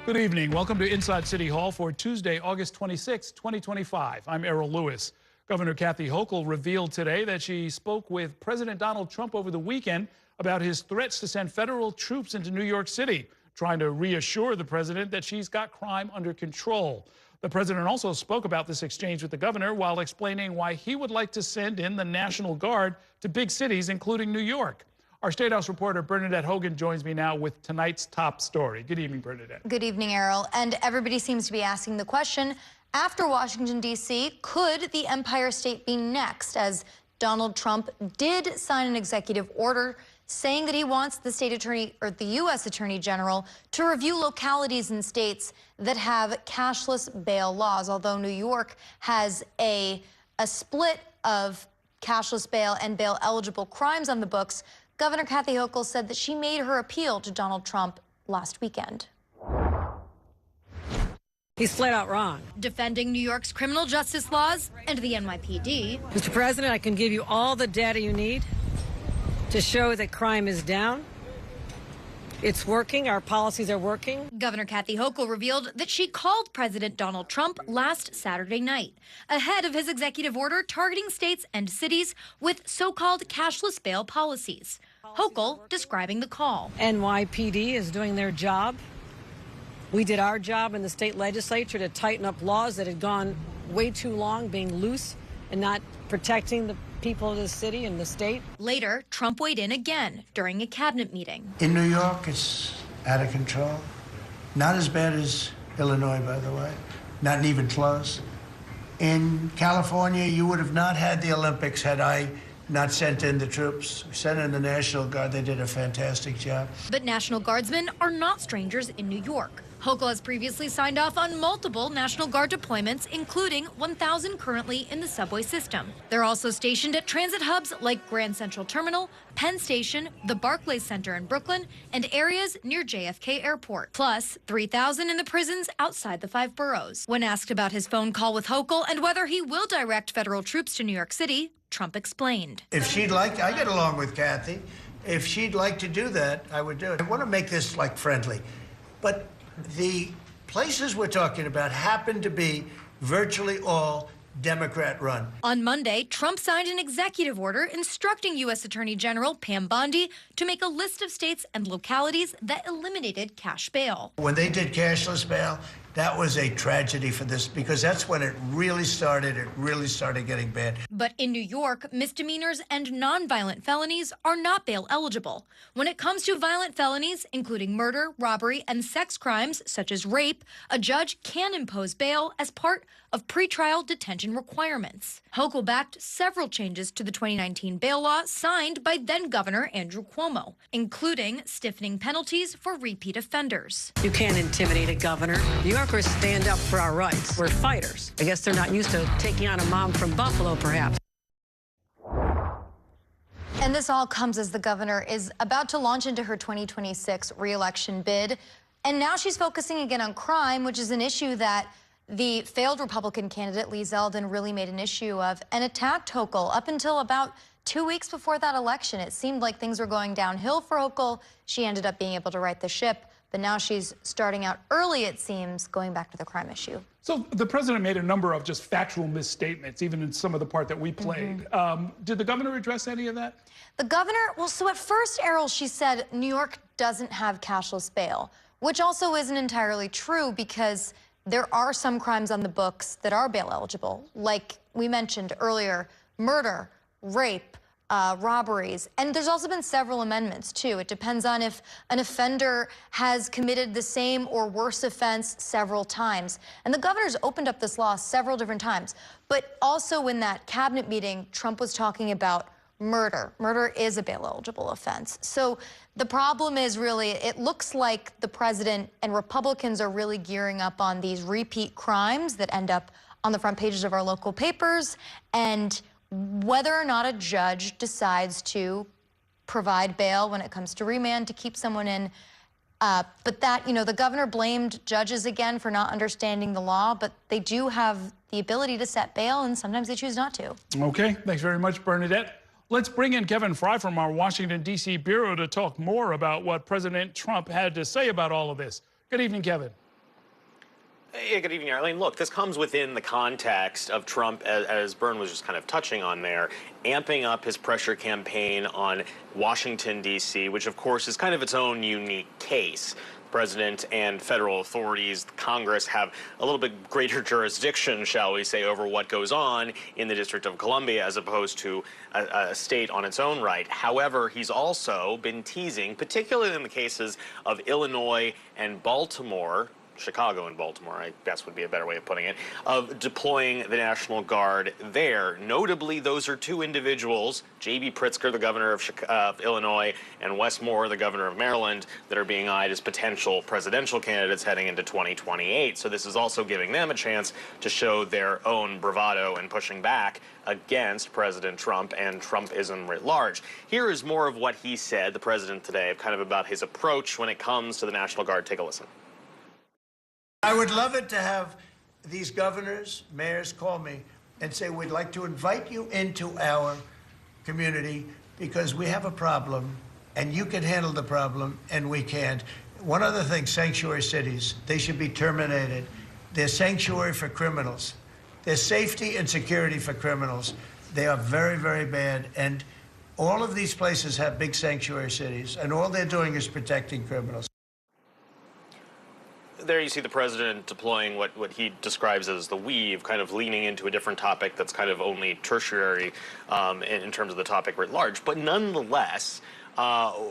Good evening. Welcome to Inside City Hall for Tuesday, August 26, 2025. I'm Errol Lewis. Governor Kathy Hochul revealed today that she spoke with President Donald Trump over the weekend about his threats to send federal troops into New York City, trying to reassure the president that she's got crime under control. The president also spoke about this exchange with the governor while explaining why he would like to send in the National Guard to big cities, including New York. Our State House reporter Bernadette Hogan joins me now with tonight's top story. Good evening, Bernadette. Good evening, Errol. And everybody seems to be asking the question, after Washington, D.C., could the Empire State be next, as Donald Trump did sign an executive order saying that he wants the state attorney, or the U.S. Attorney General, to review localities and states that have cashless bail laws, although New York has a split of cashless bail and bail-eligible crimes on the books. Governor Kathy Hochul said that she made her appeal to Donald Trump last weekend. He's flat out wrong. Defending New York's criminal justice laws and the NYPD. Mr. President, I can give you all the data you need to show that crime is down. It's working. Our policies are working. Governor Kathy Hochul revealed that she called President Donald Trump last Saturday night, ahead of his executive order targeting states and cities with so-called cashless bail policies. Hochul describing the call. NYPD is doing their job. We did our job in the state legislature to tighten up laws that had gone way too long, being loose and not protecting the people of the city and the state. Later, Trump weighed in again during a cabinet meeting. In New York, it's out of control. Not as bad as Illinois, by the way. Not even close. In California, you would have not had the Olympics had I not sent in the troops. We sent in the National Guard. They did a fantastic job. But National Guardsmen are not strangers in New York. Hochul has previously signed off on multiple National Guard deployments, including 1,000 currently in the subway system. They're also stationed at transit hubs like Grand Central Terminal, Penn Station, the Barclays Center in Brooklyn, and areas near JFK Airport, plus 3,000 in the prisons outside the 5 boroughs. When asked about his phone call with Hochul and whether he will direct federal troops to New York City, Trump explained. If she'd like, I get along with Kathy. If she'd like to do that, I would do it. I want to make this like friendly, but the places we're talking about happen to be virtually all Democrat-run. On Monday, Trump signed an executive order instructing U.S. Attorney General Pam Bondi to make a list of states and localities that eliminated cash bail. When they did cashless bail, that was a tragedy for this, because that's when it really started. It really started getting bad. But in New York, misdemeanors and nonviolent felonies are not bail eligible. When it comes to violent felonies, including murder, robbery, and sex crimes such as rape, a judge can impose bail as part of pretrial detention requirements. Hochul backed several changes to the 2019 bail law signed by then-Governor Andrew Cuomo, including stiffening penalties for repeat offenders. You can't intimidate a governor. New Yorkers stand up for our rights. We're fighters. I guess they're not used to taking on a mom from Buffalo, perhaps. And this all comes as the governor is about to launch into her 2026 re-election bid. And now she's focusing again on crime, which is an issue that the failed Republican candidate Lee Zeldin really made an issue of and attacked Hochul. Up until about 2 weeks before that election, it seemed like things were going downhill for Hochul. She ended up being able to right the ship, but now she's starting out early, it seems, going back to the crime issue. So the president made a number of just factual misstatements, even in some of the part that we played. Did the governor address any of that? The governor, well, so at first, Errol, she said New York doesn't have cashless bail, which also isn't entirely true, because there are some crimes on the books that are bail eligible, like we mentioned earlier, murder, rape, robberies. And there's also been several amendments, too. It depends on if an offender has committed the same or worse offense several times. And the governor's opened up this law several different times. But also in that cabinet meeting, Trump was talking about murder. Murder is a bail-eligible offense. So the problem is really, it looks like the president and Republicans are really gearing up on these repeat crimes that end up on the front pages of our local papers, and whether or not a judge decides to provide bail when it comes to remand to keep someone in. But that, the governor blamed judges again for not understanding the law, but they do have the ability to set bail, and sometimes they choose not to. Okay, thanks very much, Bernadette. Let's bring in Kevin Fry from our Washington, D.C. bureau to talk more about what President Trump had to say about all of this. Good evening, Kevin. Yeah, good evening, Arlene. Look, this comes within the context of Trump, as Bern was just kind of touching on there, amping up his pressure campaign on Washington, D.C., which, of course, is kind of its own unique case. The president and federal authorities, Congress, have a little bit greater jurisdiction, shall we say, over what goes on in the District of Columbia as opposed to a state on its own right. However, he's also been teasing, particularly in the cases of Illinois and Baltimore, Chicago and Baltimore, I guess would be a better way of putting it, of deploying the National Guard there. Notably, those are two individuals, J.B. Pritzker, the governor of Illinois, and Wes Moore, the governor of Maryland, that are being eyed as potential presidential candidates heading into 2028. So this is also giving them a chance to show their own bravado and pushing back against President Trump and Trumpism writ large. Here is more of what he said, the president today, kind of about his approach when it comes to the National Guard. Take a listen. I would love it to have these governors, mayors call me and say, we'd like to invite you into our community because we have a problem and you can handle the problem and we can't. One other thing, sanctuary cities, they should be terminated. They're sanctuary for criminals. They're safety and security for criminals. They are very, very bad. And all of these places have big sanctuary cities and all they're doing is protecting criminals. There you see the president deploying what he describes as the weave, kind of leaning into a different topic that's kind of only tertiary in terms of the topic writ large. But nonetheless,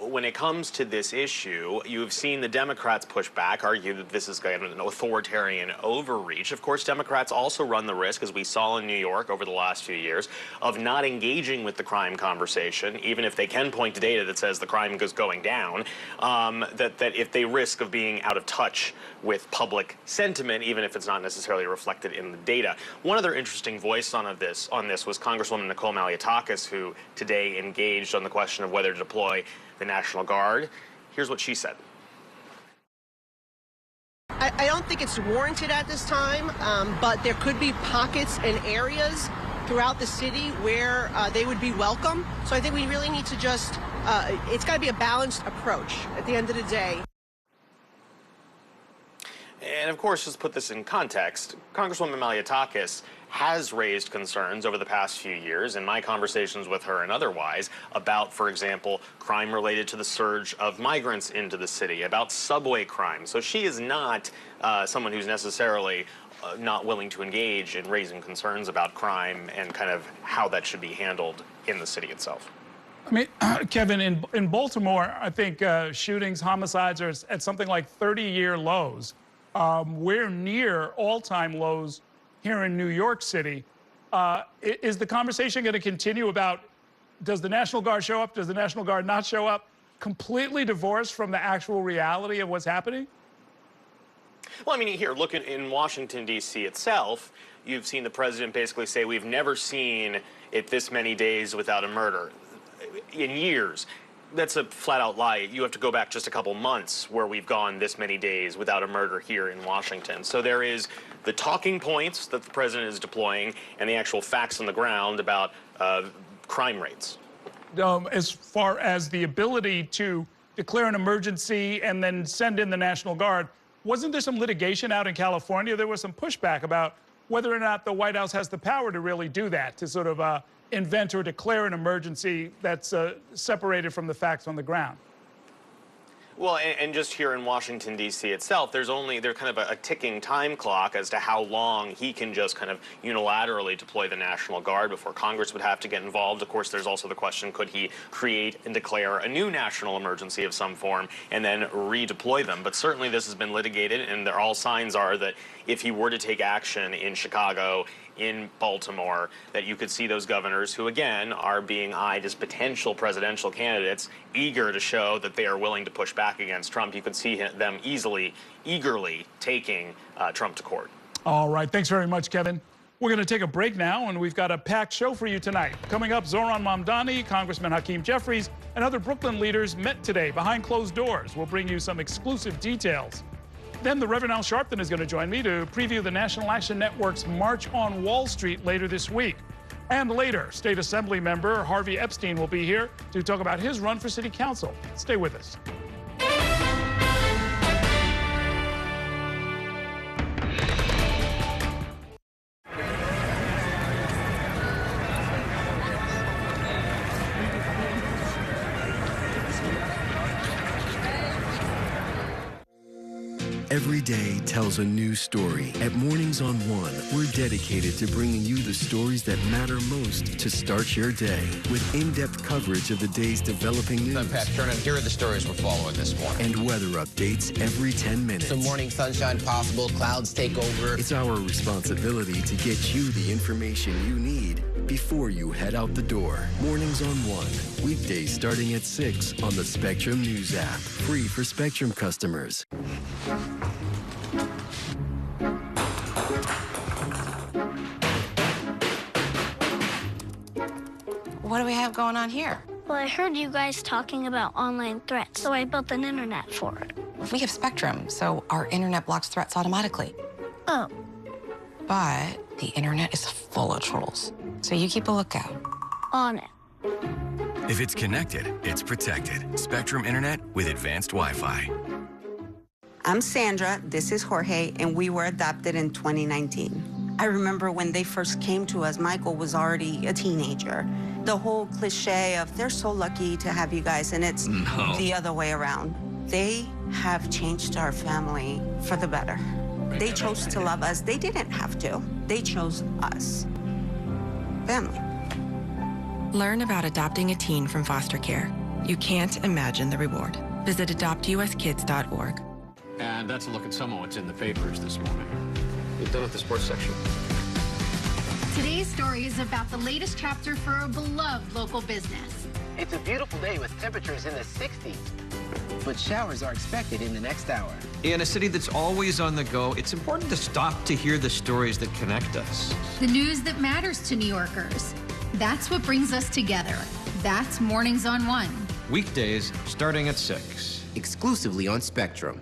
when it comes to this issue, you've seen the Democrats push back, argue that this is kind of an authoritarian overreach. Of course, Democrats also run the risk, as we saw in New York over the last few years, of not engaging with the crime conversation, even if they can point to data that says the crime is going down, that if they risk of being out of touch with public sentiment, even if it's not necessarily reflected in the data. One other interesting voice on this was Congresswoman Nicole Malliotakis, who today engaged on the question of whether to deploy the National Guard. Here's what she said. I don't think it's warranted at this time, but there could be pockets and areas throughout the city where they would be welcome. So I think we really need to just, it's got to be a balanced approach at the end of the day. And of course, just put this in context, Congresswoman Malliotakis has raised concerns over the past few years in my conversations with her and otherwise about, for example, crime related to the surge of migrants into the city, about subway crime. So she is not someone who's necessarily not willing to engage in raising concerns about crime and kind of how that should be handled in the city itself. I mean, Kevin, in Baltimore, I think shootings, homicides are at something like 30-year lows. We're near all-time lows here in New York City. Is the conversation going to continue about, does the National Guard show up, does the National Guard not show up, completely divorced from the actual reality of what's happening? Well, I mean, here, look in Washington, D.C. itself, you've seen the president basically say, we've never seen it this many days without a murder in years. That's a flat-out lie. You have to go back just a couple months where we've gone this many days without a murder here in Washington. So there is the talking points that the president is deploying and the actual facts on the ground about crime rates. As far as the ability to declare an emergency and then send in the National Guard, wasn't there some litigation out in California? There was some pushback about whether or not the White House has the power to really do that, to sort of invent or declare an emergency that's separated from the facts on the ground. Well, and just here in Washington, D.C. itself, there's kind of a ticking time clock as to how long he can just kind of unilaterally deploy the National Guard before Congress would have to get involved. Of course, there's also the question, could he create and declare a new national emergency of some form and then redeploy them? But certainly this has been litigated, and all signs are that if he were to take action in Chicago, in Baltimore, that you could see those governors who, again, are being eyed as potential presidential candidates, eager to show that they are willing to push back against Trump. You could see them eagerly taking Trump to court. All right. Thanks very much, Kevin. We're going to take a break now, and we've got a packed show for you tonight. Coming up, Zohran Mamdani, Congressman Hakeem Jeffries, and other Brooklyn leaders met today behind closed doors. We'll bring you some exclusive details. Then the Reverend Al Sharpton is going to join me to preview the National Action Network's March on Wall Street later this week. And later, State Assembly member Harvey Epstein will be here to talk about his run for City Council. Stay with us. Every day tells a new story. At Mornings on One, we're dedicated to bringing you the stories that matter most to start your day. With in-depth coverage of the day's developing news. I'm Pat Kernan. Here are the stories we're following this morning. And weather updates every 10 minutes. Some morning sunshine possible, clouds take over. It's our responsibility to get you the information you need before you head out the door. Mornings on One. Weekdays starting at 6 on the Spectrum News app. Free for Spectrum customers. What do we have going on here? Well, I heard you guys talking about online threats, so I built an internet for it. We have Spectrum, so our internet blocks threats automatically. Oh. But the internet is full of trolls, so you keep a lookout. On it. If it's connected, it's protected. Spectrum Internet with advanced Wi-Fi. I'm Sandra, this is Jorge, and we were adopted in 2019. I remember when they first came to us, Michael was already a teenager. The whole cliche of they're so lucky to have you guys, and it's the other way around. They have changed our family for the better. They chose to love us. They didn't have to. They chose us. Family. Learn about adopting a teen from foster care. You can't imagine the reward. Visit adoptuskids.org. And that's a look at some of what's in the papers this morning. You're done with the sports section. Today's story is about the latest chapter for a beloved local business. It's a beautiful day with temperatures in the 60s, but showers are expected in the next hour. In a city that's always on the go, it's important to stop to hear the stories that connect us. The news that matters to New Yorkers. That's what brings us together. That's Mornings on One. Weekdays starting at 6. Exclusively on Spectrum.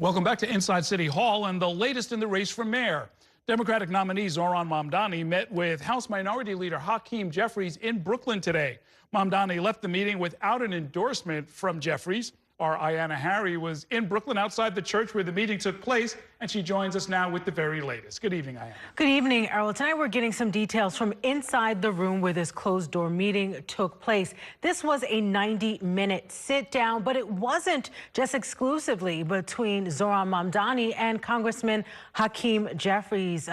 Welcome back to Inside City Hall and the latest in the race for mayor. Democratic nominee Zohran Mamdani met with House Minority Leader Hakeem Jeffries in Brooklyn today. Mamdani left the meeting without an endorsement from Jeffries. Our Ayanna Harry was in Brooklyn outside the church where the meeting took place, and she joins us now with the very latest. Good evening, Ayanna. Good evening, Errol. Tonight we're getting some details from inside the room where this closed-door meeting took place. This was a 90-minute sit-down, but it wasn't just exclusively between Zohran Mamdani and Congressman Hakeem Jeffries.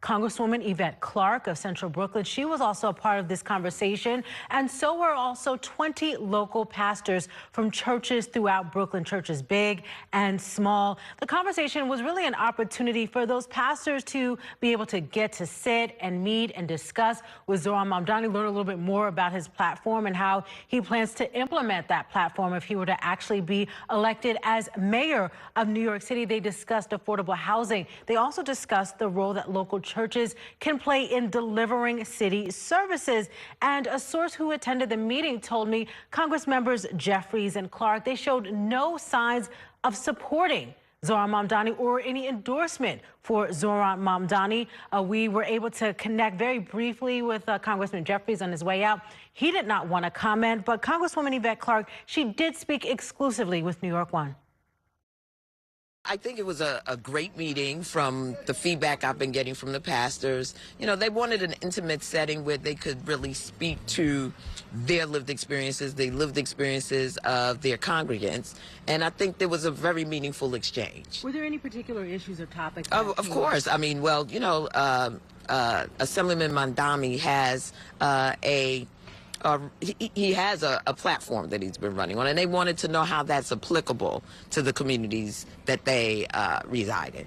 Congresswoman Yvette Clarke of Central Brooklyn, she was also a part of this conversation, and so were also 20 local pastors from churches throughout Brooklyn, churches big and small. The conversation was really an opportunity for those pastors to be able to get to sit and meet and discuss with Zohran Mamdani, learn a little bit more about his platform and how he plans to implement that platform if he were to actually be elected as mayor of New York City. They discussed affordable housing. They also discussed the role that local churches can play in delivering city services. And a source who attended the meeting told me Congress members Jeffries and Clarke, they showed no signs of supporting Zohran Mamdani or any endorsement for Zohran Mamdani. We were able to connect very briefly with Congressman Jeffries on his way out. He did not want to comment, but Congresswoman Yvette Clarke, she did speak exclusively with New York One. I think it was a great meeting from the feedback I've been getting from the pastors. You know, they wanted an intimate setting where they could really speak to their lived experiences, the lived experiences of their congregants. And I think there was a very meaningful exchange. Were there any particular issues or topics? Of course. I mean, well, you know, Assemblyman Mamdani has he has a platform that he's been running on, and they wanted to know how that's applicable to the communities that they reside in.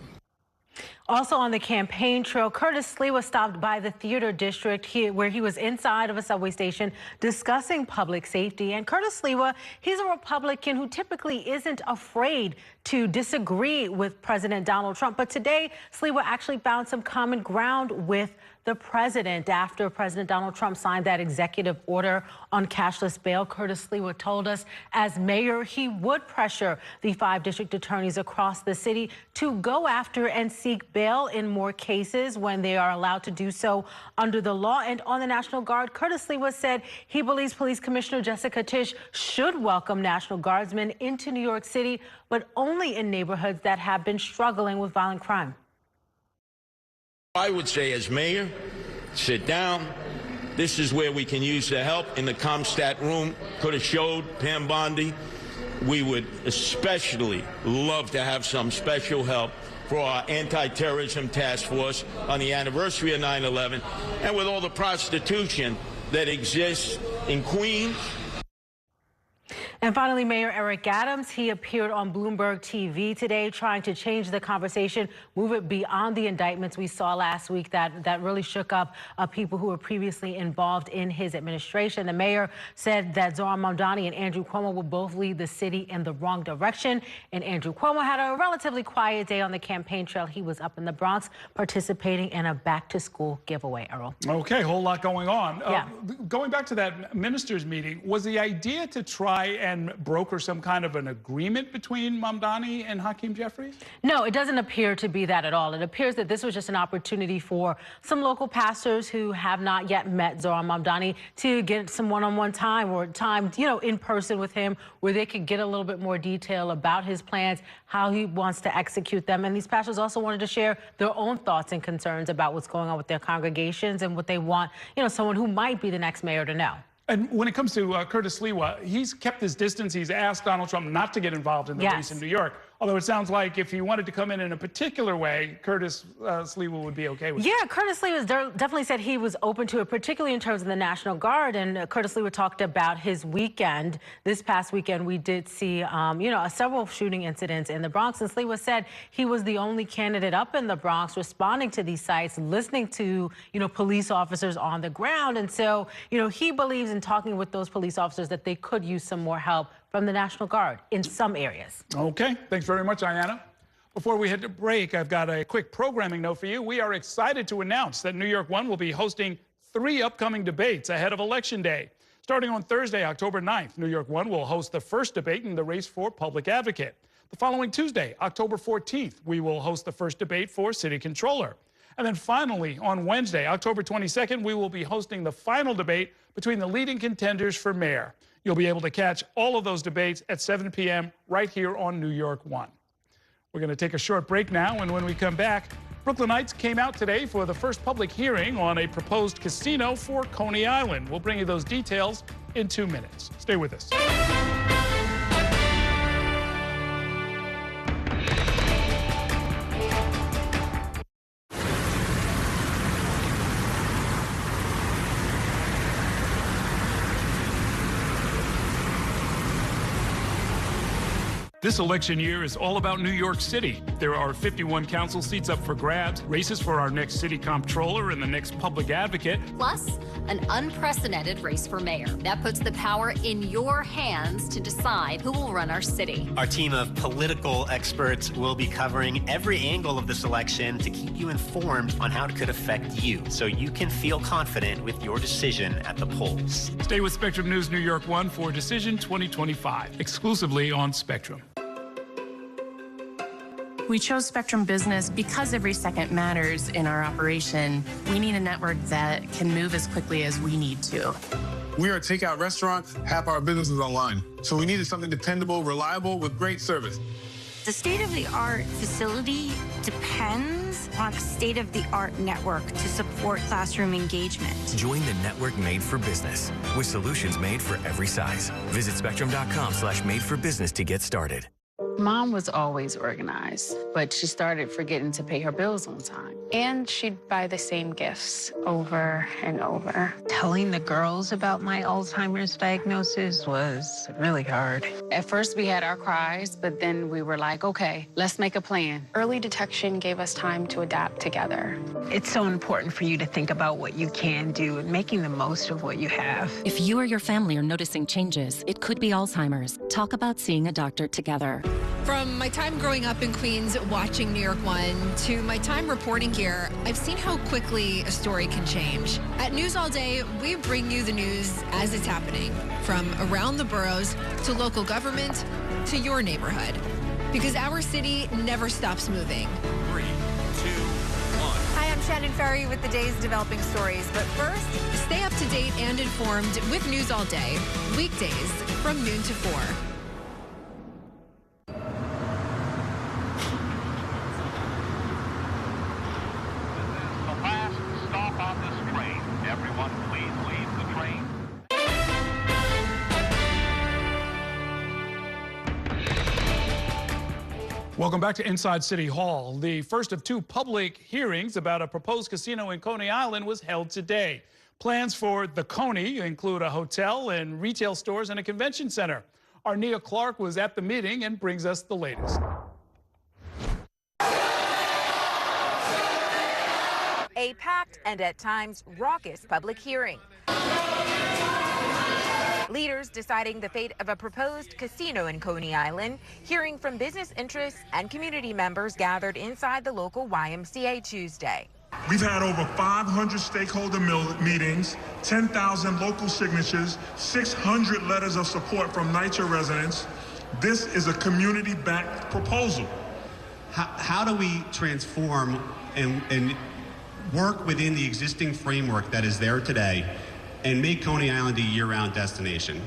Also on the campaign trail, Curtis Sliwa stopped by the theater district where he was inside of a subway station discussing public safety. And Curtis Sliwa, he's a Republican who typically isn't afraid to disagree with President Donald Trump. But today, Sliwa actually found some common ground with the president. After President Donald Trump signed that executive order on cashless bail, Curtis Lewa told us as mayor he would pressure the 5 district attorneys across the city to go after and seek bail in more cases when they are allowed to do so under the law. And on the National Guard, Curtis Lewa said he believes Police Commissioner Jessica Tisch should welcome National Guardsmen into New York City, but only in neighborhoods that have been struggling with violent crime. I would say, as mayor, sit down. This is where we can use the help in the ComStat room. Could have showed Pam Bondi. We would especially love to have some special help for our anti-terrorism task force on the anniversary of 9/11, and with all the prostitution that exists in Queens. And finally, Mayor Eric Adams, he appeared on Bloomberg TV today trying to change the conversation, move it beyond the indictments we saw last week that really shook up people who were previously involved in his administration. The mayor said that Zohran Mamdani and Andrew Cuomo will both lead the city in the wrong direction. And Andrew Cuomo had a relatively quiet day on the campaign trail. He was up in the Bronx participating in a back-to-school giveaway, Earl. Okay, whole lot going on. Yeah. Going back to that ministers' meeting, was the idea to try and broker some kind of an agreement between Mamdani and Hakeem Jeffries? No, it doesn't appear to be that at all. It appears that this was just an opportunity for some local pastors who have not yet met Zohran Mamdani to get some one-on-one time or time, in person with him, where they could get a little bit more detail about his plans, how he wants to execute them. And these pastors also wanted to share their own thoughts and concerns about what's going on with their congregations and what they want, someone who might be the next mayor to know. And when it comes to Curtis Lewa, he's kept his distance. He's asked Donald Trump not to get involved in the race in New York. Although it sounds like if he wanted to come in a particular way, Curtis Lewa would be okay with it. Yeah, Curtis Lewa definitely said he was open to it, particularly in terms of the National Guard. And Curtis Lewa talked about his weekend. This past weekend, we did see, several shooting incidents in the Bronx. And Lewa said he was the only candidate up in the Bronx responding to these sites, listening to, police officers on the ground. And so, he believes in talking with those police officers that they could use some more help from the National Guard in some areas. Okay, thanks very much, Ayanna. Before we head to break, I've got a quick programming note for you. We are excited to announce that New York One will be hosting 3 upcoming debates ahead of Election Day. Starting on Thursday, October 9th, New York One will host the first debate in the race for Public Advocate. The following Tuesday, October 14th, we will host the first debate for City Controller. And then finally, on Wednesday, October 22nd, we will be hosting the final debate between the leading contenders for mayor. You'll be able to catch all of those debates at 7 p.m. right here on New York One. We're going to take a short break now, and when we come back, Brooklynites came out today for the first public hearing on a proposed casino for Coney Island. We'll bring you those details in 2 minutes. Stay with us. This election year is all about New York City. There are 51 council seats up for grabs, races for our next city comptroller and the next public advocate. Plus, an unprecedented race for mayor. That puts the power in your hands to decide who will run our city. Our team of political experts will be covering every angle of this election to keep you informed on how it could affect you, so you can feel confident with your decision at the polls. Stay with Spectrum News New York One for Decision 2025, exclusively on Spectrum. We chose Spectrum Business because every second matters in our operation. We need a network that can move as quickly as we need to. We are a takeout restaurant, half our business is online. So we needed something dependable, reliable, with great service. The state-of-the-art facility depends on a state-of-the-art network to support classroom engagement. Join the network made for business with solutions made for every size. Visit spectrum.com/made-for-business to get started. Mom was always organized, but she started forgetting to pay her bills on time. And she'd buy the same gifts over and over. Telling the girls about my Alzheimer's diagnosis was really hard. At first, we had our cries, but then we were like, okay, let's make a plan. Early detection gave us time to adapt together. It's so important for you to think about what you can do and making the most of what you have. If you or your family are noticing changes, it could be Alzheimer's. Talk about seeing a doctor together. From my time growing up in Queens watching New York 1 to my time reporting here, I've seen how quickly a story can change. At News All Day, we bring you the news as it's happening, from around the boroughs to local government to your neighborhood. Because our city never stops moving. 3, 2, 1. Hi, I'm Shannon Ferry with the day's developing stories. But first, stay up to date and informed with News All Day, weekdays from noon to 4. Welcome back to Inside City Hall. The first of 2 public hearings about a proposed casino in Coney Island was held today. Plans for the Coney include a hotel and retail stores and a convention center. Our Nia Clark was at the meeting and brings us the latest. A packed and at times raucous public hearing. Leaders deciding the fate of a proposed casino in Coney Island, hearing from business interests and community members gathered inside the local YMCA Tuesday. We've had over 500 stakeholder meetings, 10,000 local signatures, 600 letters of support from NYCHA residents. This is a community-backed proposal. How do we transform and work within the existing framework that is there today and make Coney Island a year-round destination?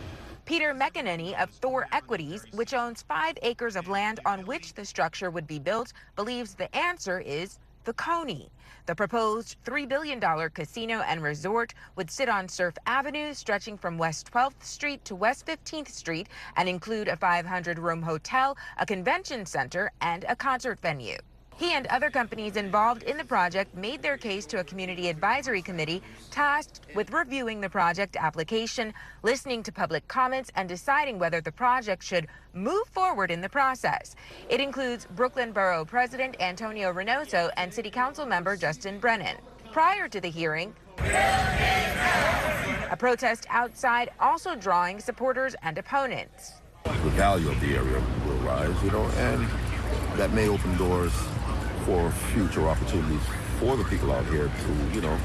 Peter McEnany of Thor Equities, which owns 5 acres of land on which the structure would be built, believes the answer is the Coney. The proposed $3 billion casino and resort would sit on Surf Avenue, stretching from West 12th Street to West 15th Street, and include a 500-room hotel, a convention center, and a concert venue. He and other companies involved in the project made their case to a community advisory committee tasked with reviewing the project application, listening to public comments, and deciding whether the project should move forward in the process. It includes Brooklyn Borough President Antonio Reynoso and City Council member Justin Brennan. Prior to the hearing, a protest outside also drawing supporters and opponents. The value of the area will rise, and that may open doors for future opportunities for the people out here to,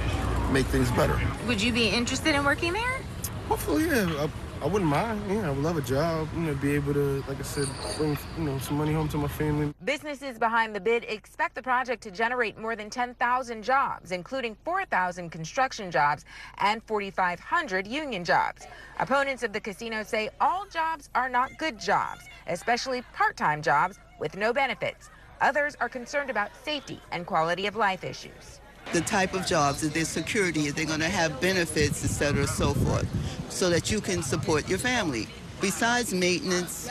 make things better. would you be interested in working there? Hopefully, yeah. I wouldn't mind. Yeah, I would love a job, be able to, like I said, bring, some money home to my family. Businesses behind the bid expect the project to generate more than 10,000 jobs, including 4,000 construction jobs and 4,500 union jobs. Opponents of the casino say all jobs are not good jobs, especially part-time jobs with no benefits. Others are concerned about safety and quality of life issues. The type of jobs, is there security, is they going to have benefits, et cetera, so forth, so that you can support your family. Besides maintenance,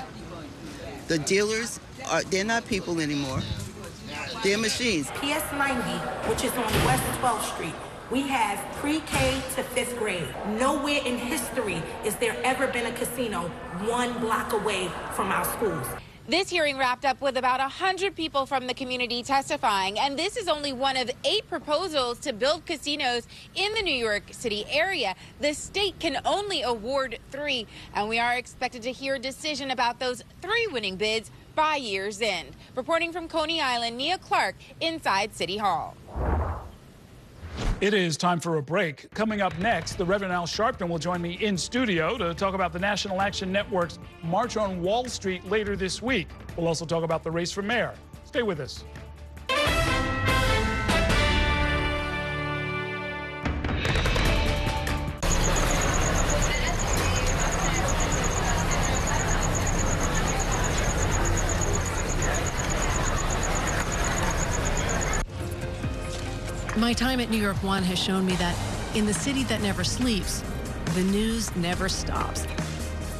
the dealers, they're not people anymore. They're machines. PS90, which is on West 12th Street, we have pre-K to 5th grade. Nowhere in history is there ever been a casino 1 block away from our schools. This hearing wrapped up with about 100 people from the community testifying, and this is only one of 8 proposals to build casinos in the New York City area. The state can only award 3, and we are expected to hear a decision about those 3 winning bids by year's end. Reporting from Coney Island, Nia Clark, inside City Hall. It is time for a break. Coming up next, the Reverend Al Sharpton will join me in studio to talk about the National Action Network's March on Wall Street later this week. We'll also talk about the race for mayor. Stay with us. My time at New York 1 has shown me that in the city that never sleeps, the news never stops.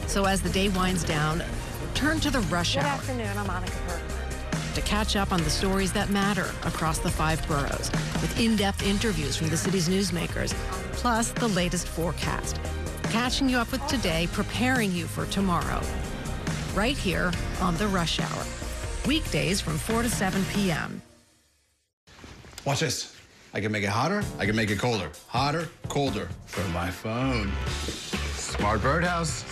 So as the day winds down, turn to the rush hour. Good afternoon, I'm Monica Burke. To catch up on the stories that matter across the 5 boroughs, with in-depth interviews from the city's newsmakers, plus the latest forecast. Catching you up with today, preparing you for tomorrow. Right here on the Rush Hour. Weekdays from 4 to 7 p.m. Watch this. I can make it hotter, I can make it colder. Hotter, colder from my phone. Smart birdhouse.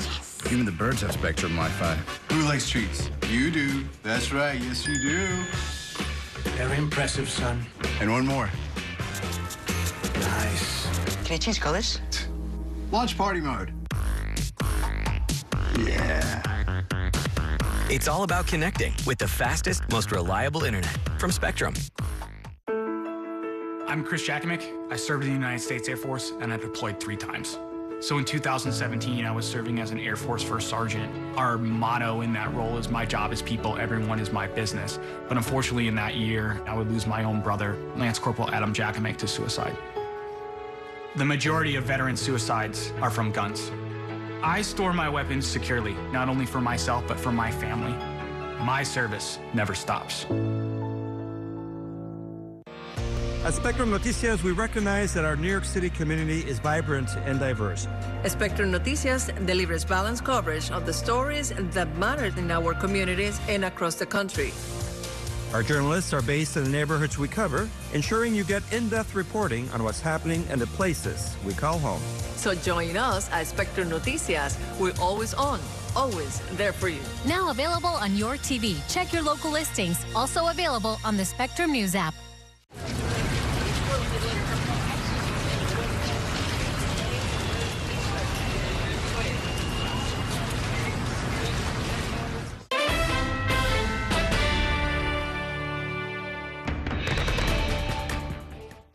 Even the birds have Spectrum Wi-Fi. Who likes treats? You do. That's right. Yes, you do. Very impressive, son. And one more. Nice. Can I change colors? Launch party mode. Yeah. It's all about connecting with the fastest, most reliable internet from Spectrum. I'm Chris Jakovic. I served in the United States Air Force, and I deployed 3 times. So in 2017, I was serving as an Air Force First Sergeant. Our motto in that role is, my job is people, everyone is my business. But unfortunately, in that year, I would lose my own brother, Lance Corporal Adam Jakovic, to suicide. The majority of veteran suicides are from guns. I store my weapons securely, not only for myself, but for my family. My service never stops. At Spectrum Noticias, we recognize that our New York City community is vibrant and diverse. Spectrum Noticias delivers balanced coverage of the stories that matter in our communities and across the country. Our journalists are based in the neighborhoods we cover, ensuring you get in-depth reporting on what's happening in the places we call home. So join us at Spectrum Noticias. We're always on, always there for you. Now available on your TV. Check your local listings. Also available on the Spectrum News app.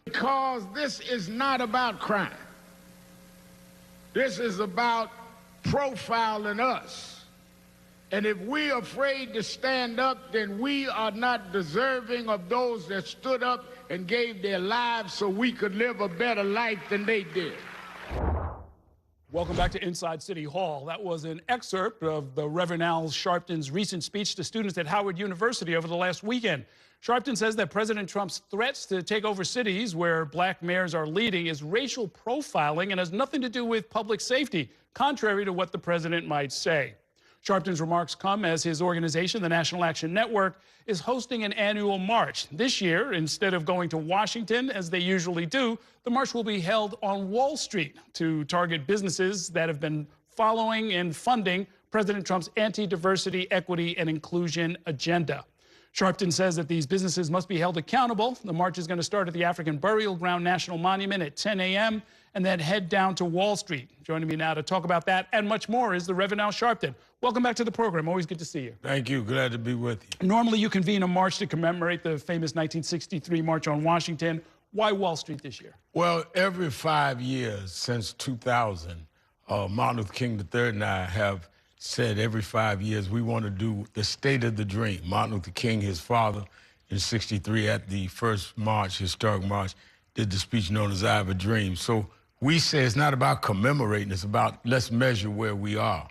Because this is not about crime. This is about profiling us. And if we're afraid to stand up, then we are not deserving of those that stood up and gave their lives so we could live a better life than they did. Welcome back to Inside City Hall. That was an excerpt of the Reverend Al Sharpton's recent speech to students at Howard University over the last weekend. Sharpton says that President Trump's threats to take over cities where black mayors are leading is racial profiling and has nothing to do with public safety, contrary to what the president might say. Sharpton's remarks come as his organization, the National Action Network, is hosting an annual march. This year, instead of going to Washington, as they usually do, the march will be held on Wall Street to target businesses that have been following and funding President Trump's anti-diversity, equity, and inclusion agenda. Sharpton says that these businesses must be held accountable. The march is going to start at the African Burial Ground National Monument at 10 a.m. and then head down to Wall Street. Joining me now to talk about that and much more is the Reverend Al Sharpton. Welcome back to the program. Always good to see you. Thank you. Glad to be with you. Normally you convene a march to commemorate the famous 1963 March on Washington. Why Wall Street this year? Well, every 5 years since 2000, Martin Luther King III and I have said every 5 years we want to do the State of the Dream. Martin Luther King, his father, in '63 at the first march, historic march, did the speech known as I Have a Dream. So we say it's not about commemorating, it's about let's measure where we are.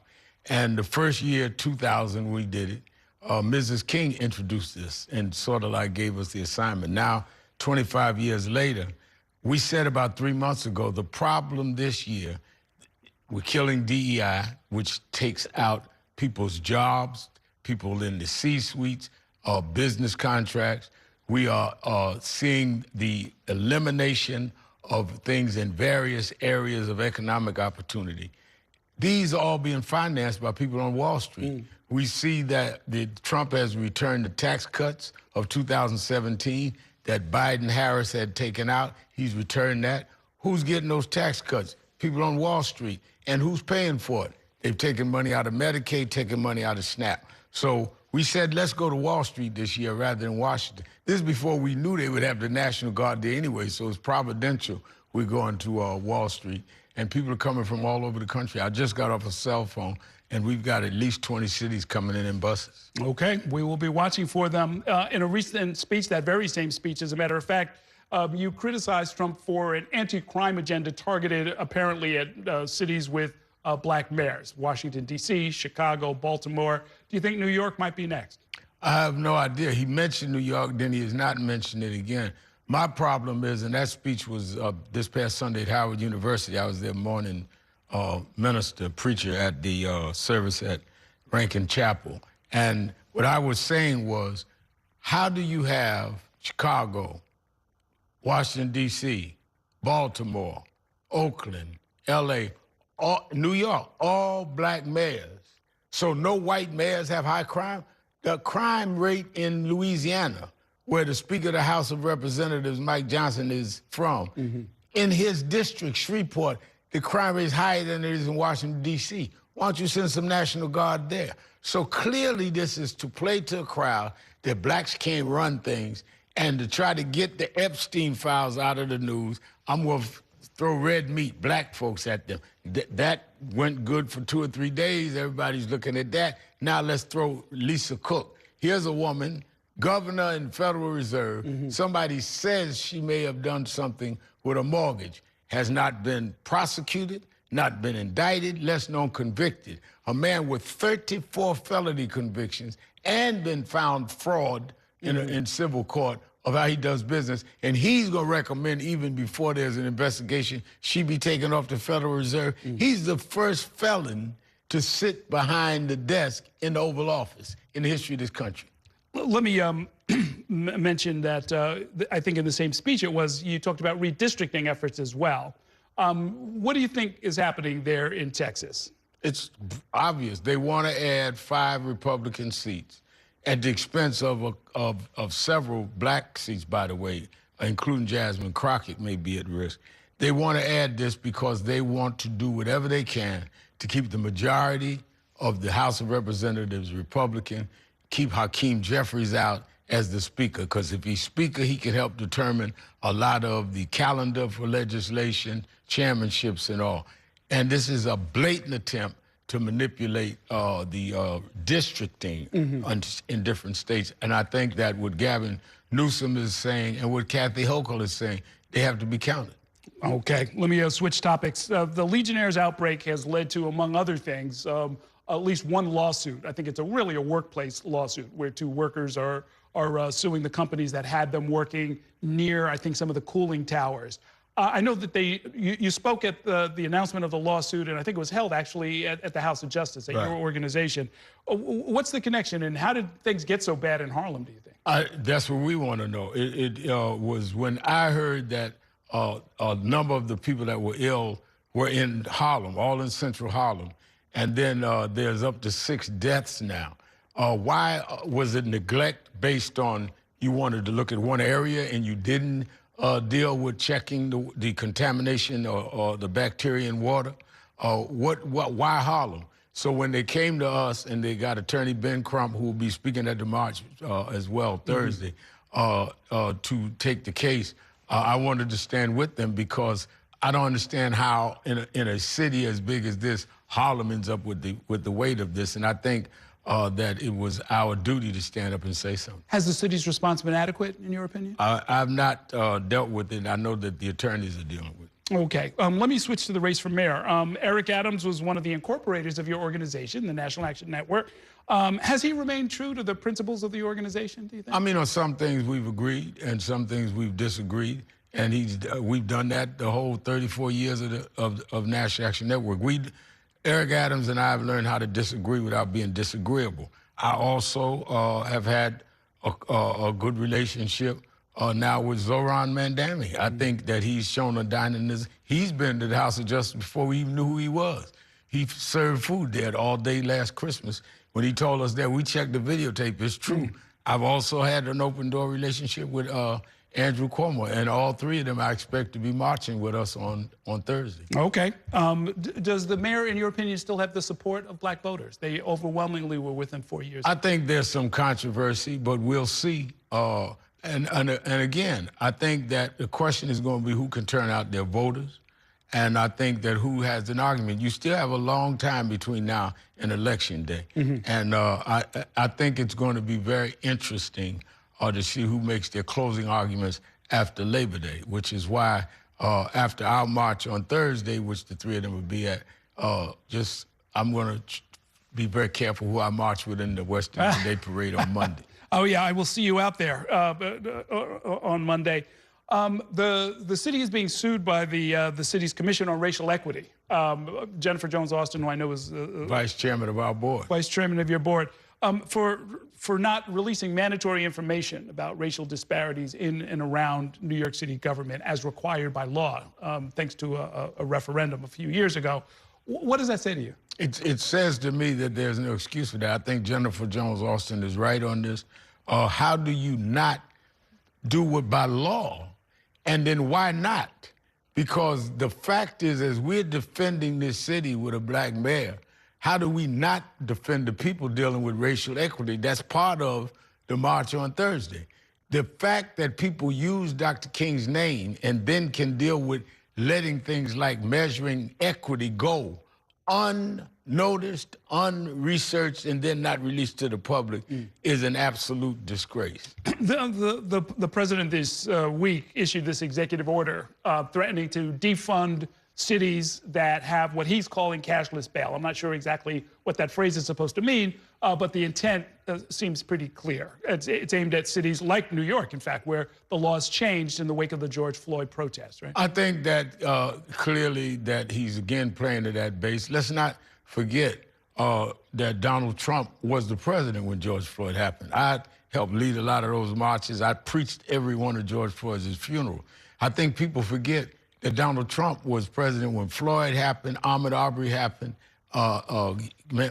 And the first year, 2000, we did it. Mrs. King introduced this and sort of like gave us the assignment. Now, 25 years later, we said about 3 months ago, the problem this year, we're killing DEI, which takes out people's jobs, people in the C-suites, business contracts. We are seeing the elimination of things in various areas of economic opportunity. These are all being financed by people on Wall Street. We see that Trump has returned the tax cuts of 2017 that Biden-Harris had taken out. He's returned that. Who's getting those tax cuts? People on Wall Street. And who's paying for it? They've taken money out of Medicaid, taken money out of SNAP. So we said, let's go to Wall Street this year rather than Washington. This is before we knew they would have the National Guard there anyway, so it's providential we're going to Wall Street. And people are coming from all over the country. I just got off a cell phone, and we've got at least 20 cities coming in buses. Okay, we will be watching for them. In a recent speech, that very same speech, as a matter of fact, you criticized Trump for an anti-crime agenda targeted apparently at cities with black mayors, Washington, D.C., Chicago, Baltimore. Do you think New York might be next? I have no idea. He mentioned New York, then he has not mentioned it again. My problem is, and that speech was this past Sunday at Howard University. I was their morning minister, preacher at the service at Rankin Chapel. And what I was saying was, how do you have Chicago, Washington, D.C., Baltimore, Oakland, L.A., New York, all black mayors. So no white mayors have high crime. The crime rate in Louisiana, where the Speaker of the House of Representatives, Mike Johnson, is from, in his district, Shreveport, the crime rate is higher than it is in Washington, D.C. Why don't you send some National Guard there? So clearly this is to play to a crowd that blacks can't run things, and to try to get the Epstein files out of the news. I'm going to throw red meat, black folks at them. That went good for 2 or 3 days. Everybody's looking at that. Now let's throw Lisa Cook. Here's a woman, governor in Federal Reserve. Somebody says she may have done something with a mortgage. Has not been prosecuted, not been indicted, less known convicted. A man with 34 felony convictions and been found fraud in civil court of how he does business. And he's going to recommend, even before there's an investigation, she be taken off the Federal Reserve. He's the first felon to sit behind the desk in the Oval Office in the history of this country. Let me mention that I think in the same speech you talked about redistricting efforts as well. What do you think is happening there in Texas? It's obvious. They want to add 5 Republican seats at the expense of several black seats, by the way, including Jasmine Crockett may be at risk. They want to add this because they want to do whatever they can to keep the majority of the House of Representatives Republican, keep Hakeem Jeffries out as the Speaker, because if he's Speaker, he can help determine a lot of the calendar for legislation, chairmanships and all. And this is a blatant attempt to manipulate the districting in different states. And I think that what Gavin Newsom is saying and what Kathy Hochul is saying, they have to be counted. Okay, let me switch topics. The Legionnaires' outbreak has led to, among other things, at least one lawsuit. I think it's really a workplace lawsuit where 2 workers are suing the companies that had them working near, I think, some of the cooling towers. I know that you spoke at the announcement of the lawsuit, and I think it was held actually at the House of Justice, at your organization. What's the connection, and how did things get so bad in Harlem, do you think? That's what we want to know. It was when I heard that a number of the people that were ill were in Harlem, all in central Harlem, and then there's up to 6 deaths now. Why was it neglect based on you wanted to look at one area and you didn't deal with checking the contamination or the bacteria in water? Why Harlem? So when they came to us and they got Attorney Ben Crump, who will be speaking at the march as well Thursday, to take the case, I wanted to stand with them because I don't understand how in a city as big as this, Harlem ends up with the weight of this. And I think that it was our duty to stand up and say something. Has the city's response been adequate, in your opinion? I've not dealt with it. I know that the attorneys are dealing with it. Okay. Let me switch to the race for mayor. Eric Adams was one of the incorporators of your organization, the National Action Network. Has he remained true to the principles of the organization, do you think? I mean, on some things we've agreed and some things we've disagreed. And we've done that the whole 34 years of National Action Network. Eric Adams and I have learned how to disagree without being disagreeable. I also have had a good relationship now with Zoran Mandami. I think that he's shown a dynamism. He's been to the House of Justice before we even knew who he was. He served food there all day last Christmas. When he told us that, we checked the videotape. It's true. I've also had an open-door relationship with Andrew Cuomo, and all 3 of them I expect to be marching with us on Thursday. Okay. Does the mayor, in your opinion, still have the support of black voters? They overwhelmingly were with him 4 years ago. I think there's some controversy, but we'll see. And again, I think that the question is going to be who can turn out their voters, and I think that who has an argument. You still have a long time between now and Election Day, and I think it's going to be very interesting to see who makes their closing arguments after Labor Day, which is why after our march on Thursday, which the 3 of them will be at, I'm going to be very careful who I march with in the Western Day Parade on Monday. Oh, yeah, I will see you out there on Monday. The city is being sued by the city's Commission on Racial Equity. Jennifer Jones-Austin, who I know is Vice Chairman of our board. Vice Chairman of your board. For not releasing mandatory information about racial disparities in and around New York City government as required by law, thanks to a referendum a few years ago. What does that say to you? It says to me that there's no excuse for that. I think Jennifer Jones-Austin is right on this. How do you not do it by law? And then why not? Because the fact is, as we're defending this city with a black mayor, how do we not defend the people dealing with racial equity? That's part of the march on Thursday. The fact that people use Dr. King's name and then can deal with letting things like measuring equity go unnoticed, unresearched, and then not released to the public is an absolute disgrace. The president this week issued this executive order threatening to defund cities that have what he's calling cashless bail. I'm not sure exactly what that phrase is supposed to mean, but the intent seems pretty clear. It's aimed at cities like New York, in fact, where the laws changed in the wake of the George Floyd protests, right? I think that clearly that he's again playing to that base. Let's not forget that Donald Trump was the president when George Floyd happened. I helped lead a lot of those marches. I preached every one of George Floyd's funeral. I think people forget that Donald Trump was president when Floyd happened, Ahmaud Arbery happened,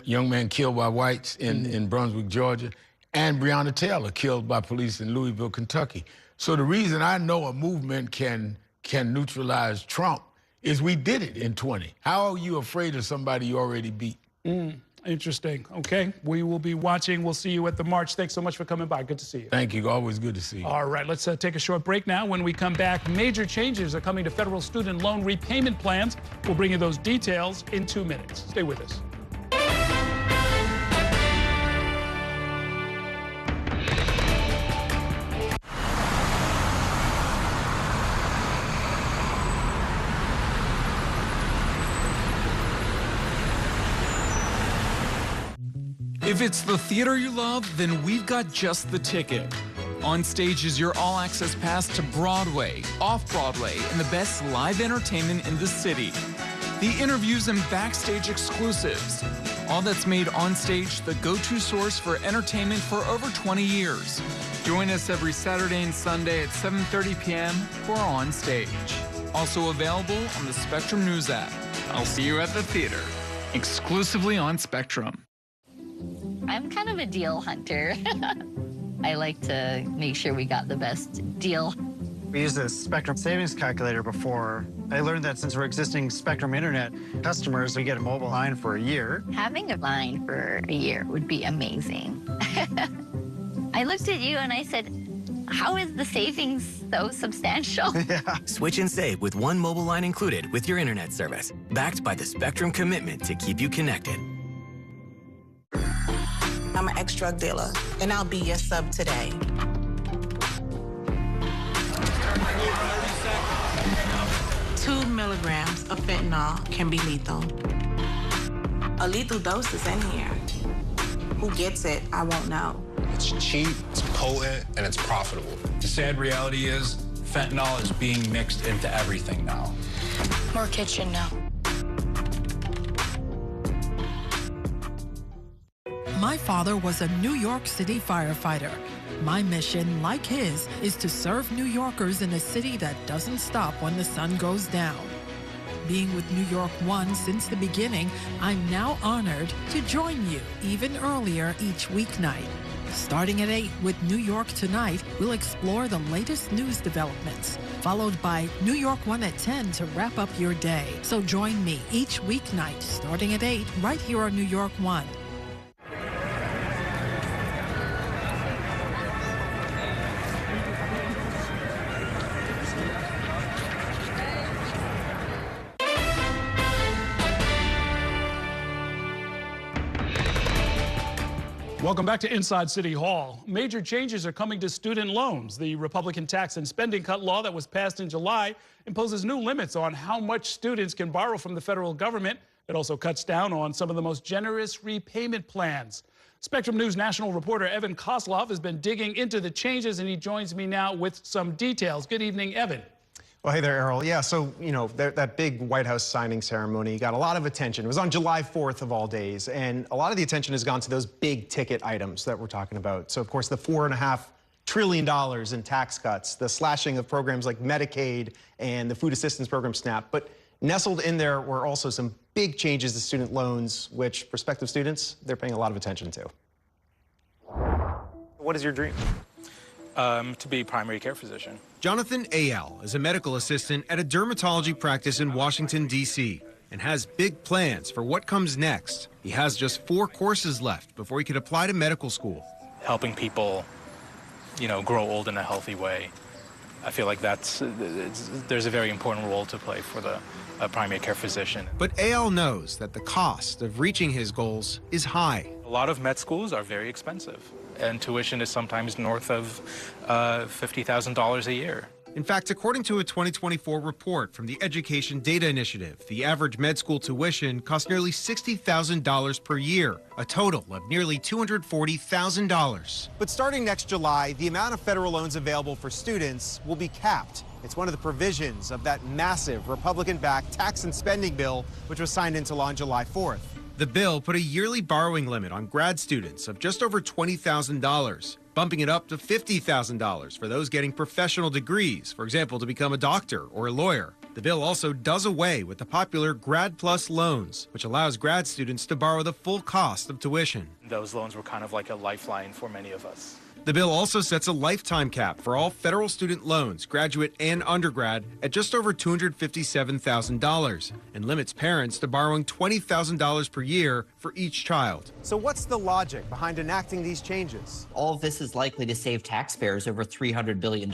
young man killed by whites in Brunswick, Georgia, and Breonna Taylor killed by police in Louisville, Kentucky. So the reason I know a movement can neutralize Trump is we did it in 20. How are you afraid of somebody you already beat? Interesting. Okay, we will be watching. We'll see you at the march. Thanks so much for coming by. Good to see you. Thank you. Always good to see you. All right, let's take a short break now. When we come back, major changes are coming to federal student loan repayment plans. We'll bring you those details in 2 minutes. Stay with us. If it's the theater you love, then we've got just the ticket. On Stage is your all-access pass to Broadway, off-Broadway, and the best live entertainment in the city. The interviews and backstage exclusives. All that's made On Stage the go-to source for entertainment for over 20 years. Join us every Saturday and Sunday at 7:30 p.m. for On Stage. Also available on the Spectrum News app. I'll see you at the theater, exclusively on Spectrum. I'm kind of a deal hunter. I like to make sure we got the best deal. We used a Spectrum savings calculator before. I learned that since we're existing Spectrum Internet customers, we get a mobile line for a year. Having a line for a year would be amazing. I looked at you and I said, how is the savings so substantial? Switch and save with one mobile line included with your internet service. Backed by the Spectrum commitment to keep you connected. I'm an ex-drug dealer, and I'll be your sub today. 2 milligrams of fentanyl can be lethal. A lethal dose is in here. Who gets it, I won't know. It's cheap, it's potent, and it's profitable. The sad reality is fentanyl is being mixed into everything now. More kitchen now. My father was a New York City firefighter. My mission, like his, is to serve New Yorkers in a city that doesn't stop when the sun goes down. Being with New York One since the beginning, I'm now honored to join you even earlier each weeknight. Starting at 8 with New York Tonight, we'll explore the latest news developments, followed by New York One at 10 to wrap up your day. So join me each weeknight starting at 8 right here on New York One. Welcome back to Inside City Hall. Major changes are coming to student loans. The Republican tax and spending cut law that was passed in July imposes new limits on how much students can borrow from the federal government. It also cuts down on some of the most generous repayment plans. Spectrum News national reporter Evan Kosloff has been digging into the changes, and he joins me now with some details. Good evening, Evan. Well, hey there, Errol. Yeah, so, you know, that big White House signing ceremony got a lot of attention. It was on July 4th of all days, and a lot of the attention has gone to those big ticket items that we're talking about. So, of course, the $4.5 trillion in tax cuts, the slashing of programs like Medicaid and the food assistance program SNAP. But Nestled in there were also some big changes to student loans, which prospective students, they're paying a lot of attention to. What is your dream? To be a primary care physician. Jonathan Ayal is a medical assistant at a dermatology practice in Washington, D.C., and has big plans for what comes next. He has just 4 courses left before he could apply to medical school. Helping people, grow old in a healthy way. I feel like there's a very important role to play for the primary care physician. But Ayal knows that the cost of reaching his goals is high. A lot of med schools are very expensive, and tuition is sometimes north of $50,000 a year. In fact, according to a 2024 report from the Education Data Initiative, the average med school tuition costs nearly $60,000 per year, a total of nearly $240,000. But starting next July, the amount of federal loans available for students will be capped. It's one of the provisions of that massive Republican-backed tax and spending bill, which was signed into law on July 4th. The bill put a yearly borrowing limit on grad students of just over $20,000, bumping it up to $50,000 for those getting professional degrees, for example, to become a doctor or a lawyer. The bill also does away with the popular Grad Plus loans, which allows grad students to borrow the full cost of tuition. Those loans were kind of like a lifeline for many of us. The bill also sets a lifetime cap for all federal student loans, graduate and undergrad, at just over $257,000 and limits parents to borrowing $20,000 per year for each child. So what's the logic behind enacting these changes? All of this is likely to save taxpayers over $300 billion.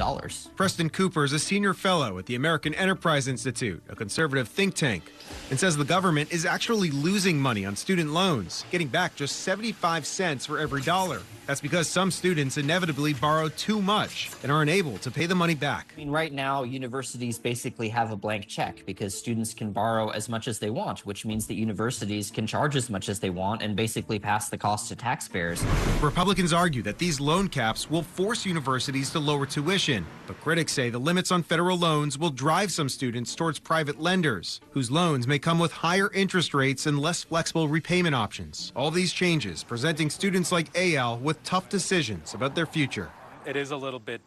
Preston Cooper is a senior fellow at the American Enterprise Institute, a conservative think tank, and says the government is actually losing money on student loans, getting back just 75 cents for every dollar. That's because some students inevitably borrow too much and are unable to pay the money back. I mean, right now, universities basically have a blank check because students can borrow as much as they want, which means that universities can charge as much as they want and basically pass the cost to taxpayers. Republicans argue that these loan caps will force universities to lower tuition, but critics say the limits on federal loans will drive some students towards private lenders, whose loans may come with higher interest rates and less flexible repayment options. All these changes presenting students like Ayal with tough decisions about their future. It is a little bit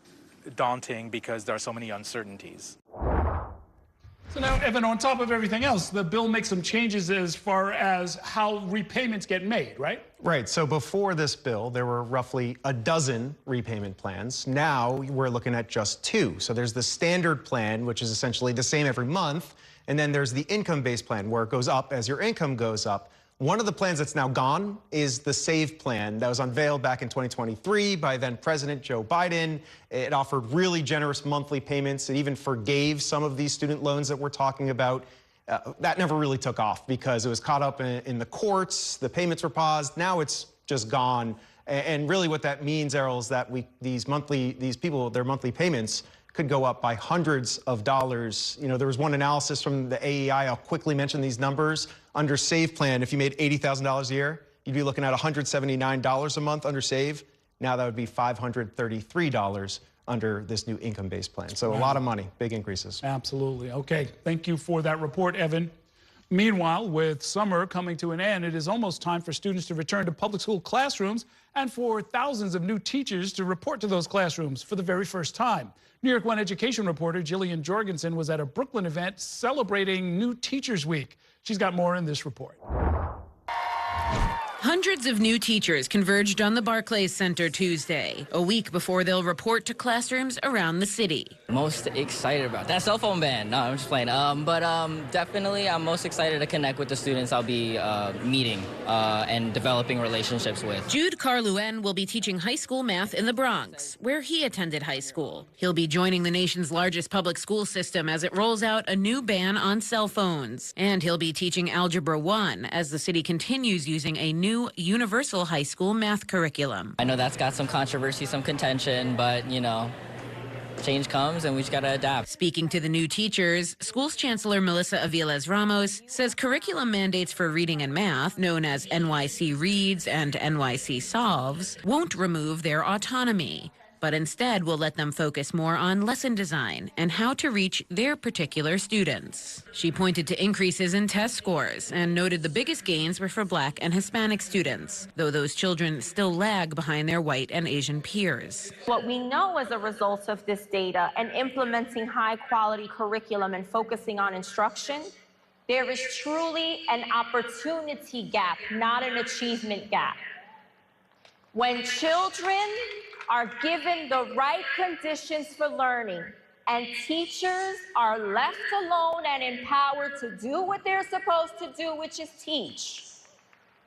daunting because there are so many uncertainties. So now, Evan, on top of everything else, the bill makes some changes as far as how repayments get made, right? Right. So before this bill, there were roughly a dozen repayment plans. Now we're looking at just 2. So there's the standard plan, which is essentially the same every month. And then there's the income-based plan, where it goes up as your income goes up. One of the plans that's now gone is the SAVE plan that was unveiled back in 2023 by then President Joe Biden. It offered really generous monthly payments. It even forgave some of these student loans that we're talking about. That never really took off because it was caught up in the courts. The payments were paused. Now it's just gone. And really what that means, Errol, is that these people, their monthly payments could go up by hundreds of dollars. You know, there was one analysis from the AEI. I'll quickly mention these numbers. Under SAVE plan, if you made $80,000 a year, you'd be looking at $179 a month under SAVE. Now that would be $533 under this new income-based plan. So a lot of money, big increases. Absolutely. Okay, thank you for that report, Evan. Meanwhile, with summer coming to an end, it is almost time for students to return to public school classrooms and for thousands of new teachers to report to those classrooms for the very first time. New York One education reporter Jillian Jorgensen was at a Brooklyn event celebrating New Teachers Week. She's got more in this report. Hundreds of new teachers converged on the Barclays Center Tuesday, a week before they'll report to classrooms around the city. Most excited about that cell phone ban. No, I'm just playing. Definitely, I'm most excited to connect with the students I'll be meeting and developing relationships with. Jude Carluen will be teaching high school math in the Bronx, where he attended high school. He'll be joining the nation's largest public school system as it rolls out a new ban on cell phones. And he'll be teaching Algebra 1 as the city continues using a new universal high school math curriculum. I know that's got some controversy, some contention, but, you know, change comes and we just got to adapt. Speaking to the new teachers, Schools Chancellor Melissa Aviles Ramos says curriculum mandates for reading and math, known as NYC Reads and NYC Solves, won't remove their autonomy, but instead will let them focus more on lesson design and how to reach their particular students. She pointed to increases in test scores and noted the biggest gains were for Black and Hispanic students, though those children still lag behind their white and Asian peers. What we know as a result of this data and implementing high-quality curriculum and focusing on instruction There is truly an opportunity gap, not an achievement gap. When children are given the right conditions for learning and teachers are left alone and empowered to do what they're supposed to do, which is teach,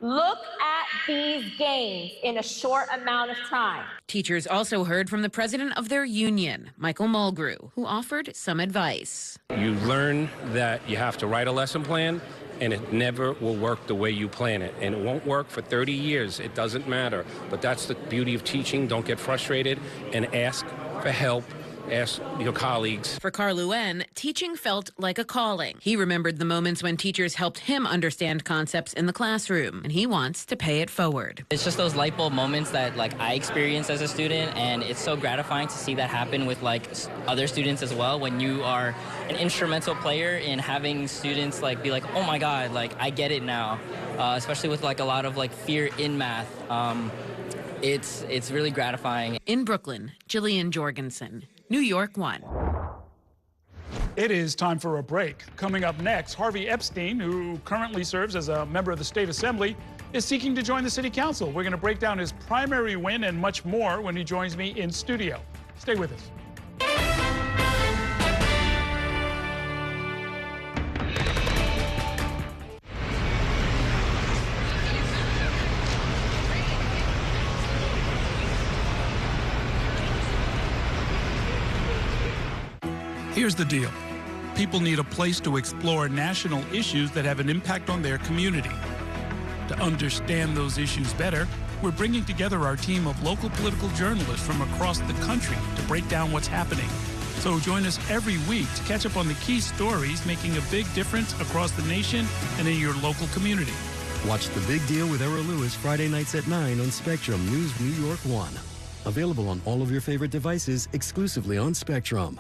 look at these gains in a short amount of time. Teachers also heard from the president of their union, Michael Mulgrew, who offered some advice. You learn that you have to write a lesson plan, and it never will work the way you plan it. And it won't work for 30 years. It doesn't matter. But that's the beauty of teaching. Don't get frustrated and ask for help. Ask your colleagues. For Carl Luen, teaching felt like a calling. He remembered the moments when teachers helped him understand concepts in the classroom, and he wants to pay it forward. It's just those light bulb moments that I experienced as a student, and it's so gratifying to see that happen with other students as well. When you are an instrumental player in having students be like, oh my God, I get it now. Especially with a lot of fear in math. It's really gratifying. In Brooklyn, Jillian Jorgensen, New York 1. It is time for a break. Coming up next, Harvey Epstein, who currently serves as a member of the State Assembly, is seeking to join the City Council. We're going to break down his primary win and much more when he joins me in studio. Stay with us. Here's the deal. People need a place to explore national issues that have an impact on their community. To understand those issues better, we're bringing together our team of local political journalists from across the country to break down what's happening. So join us every week to catch up on the key stories making a big difference across the nation and in your local community. Watch The Big Deal with Errol Lewis Friday nights at 9 on Spectrum News New York 1. Available on all of your favorite devices exclusively on Spectrum.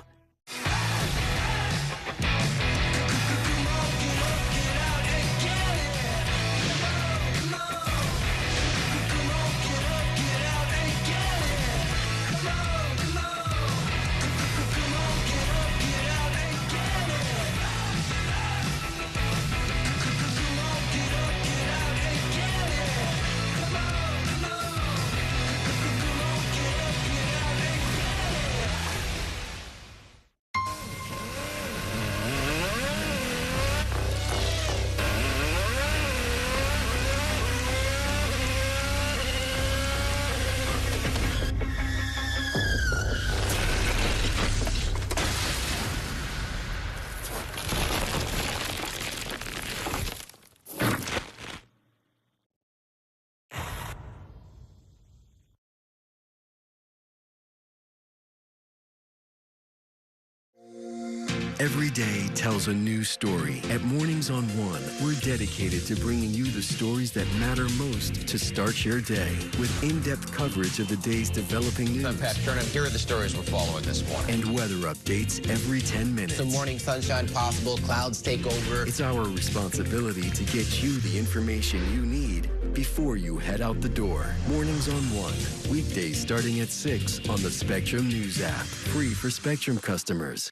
Every day tells a new story. At Mornings on One, we're dedicated to bringing you the stories that matter most to start your day with in-depth coverage of the day's developing news. I'm Pat Turnham. Here are the stories we're following this morning. And weather updates every 10 minutes. Some morning sunshine possible, clouds take over. It's our responsibility to get you the information you need before you head out the door. Mornings on One, weekdays starting at 6 on the Spectrum News app. Free for Spectrum customers.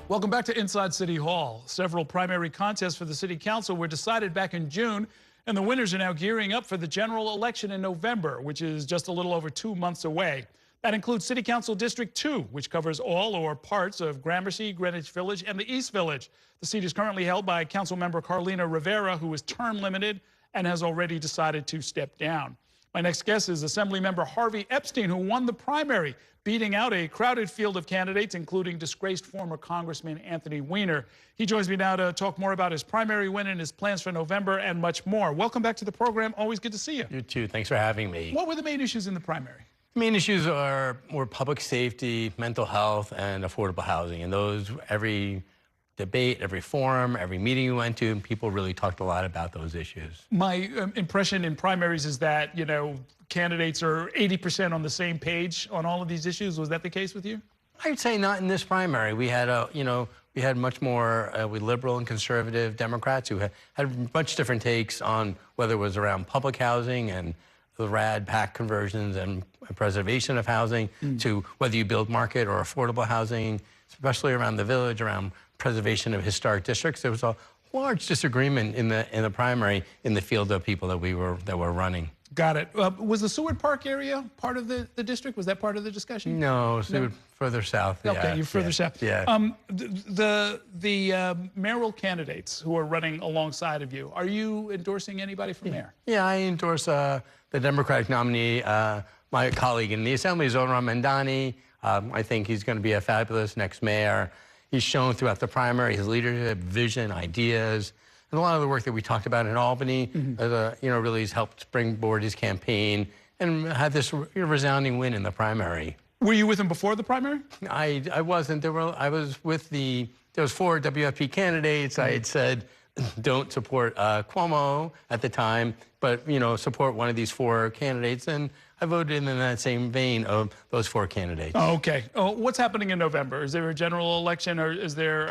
Welcome back to Inside City Hall. Several primary contests for the City Council were decided back in June, and the winners are now gearing up for the general election in November, which is just a little over 2 months away. That includes City Council District 2, which covers all or parts of Gramercy, Greenwich Village, and the East Village. The seat is currently held by Councilmember Carlina Rivera, who is term limited and has already decided to step down. My next guest is Assemblymember Harvey Epstein, who won the primary, beating out a crowded field of candidates, including disgraced former Congressman Anthony Weiner. He joins me now to talk more about his primary win and his plans for November and much more. Welcome back to the program. Always good to see you. You too. Thanks for having me. What were the main issues in the primary? The main issues were public safety, mental health, and affordable housing. And those, every debate, every forum, every meeting you went to, people really talked a lot about those issues. My impression in primaries is that, you know, candidates are 80% on the same page on all of these issues. Was that the case with you? I'd say not in this primary. We had we had much more with liberal and conservative Democrats who had much different takes on whether it was around public housing and the RAD PAC conversions and preservation of housing to whether you build market or affordable housing, especially around the village, around preservation of historic districts. There was a large disagreement in the primary in the field of people that were running. Got it. Was the Seward Park area part of the district? Was that part of the discussion? No, Seward further south. Okay, yeah, you're further south. Yeah. The mayoral candidates who are running alongside of you, are you endorsing anybody for mayor? Yeah, I endorse the Democratic nominee, my colleague in the Assembly, Zohran Mamdani. I think he's going to be a fabulous next mayor. He's shown throughout the primary his leadership, vision, ideas, and a lot of the work that we talked about in Albany, really has helped springboard his campaign and had this resounding win in the primary. Were you with him before the primary? I wasn't. There was 4 WFP candidates. I had said, don't support Cuomo at the time, but support one of these 4 candidates, and I voted in that same vein of those 4 candidates. Oh, okay. What's happening in November? Is there a general election, or is there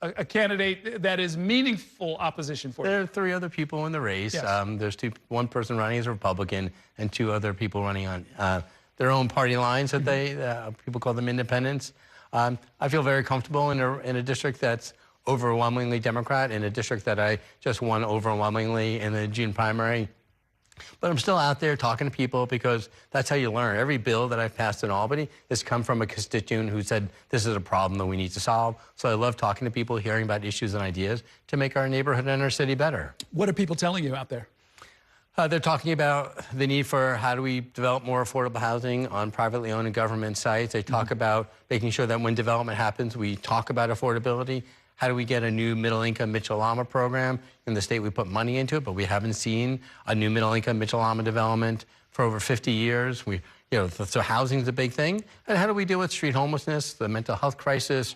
a candidate that is meaningful opposition for you? There are 3 other people in the race. Yes. There's one person running as a Republican and 2 other people running on their own party lines that people call them independents. I feel very comfortable in a district that's overwhelmingly Democrat, in a district that I just won overwhelmingly in the June primary. But I'm still out there talking to people because that's how you learn. Every bill that I've passed in Albany has come from a constituent who said, this is a problem that we need to solve. So I love talking to people, hearing about issues and ideas to make our neighborhood and our city better. What are people telling you out there? They're talking about the need for how do we develop more affordable housing on privately owned and government sites. They talk about making sure that when development happens, we talk about affordability. How do we get a new middle-income Mitchell-Lama program? In the state, we put money into it, but we haven't seen a new middle-income Mitchell-Lama development for over 50 years. So housing's a big thing. And how do we deal with street homelessness, the mental health crisis?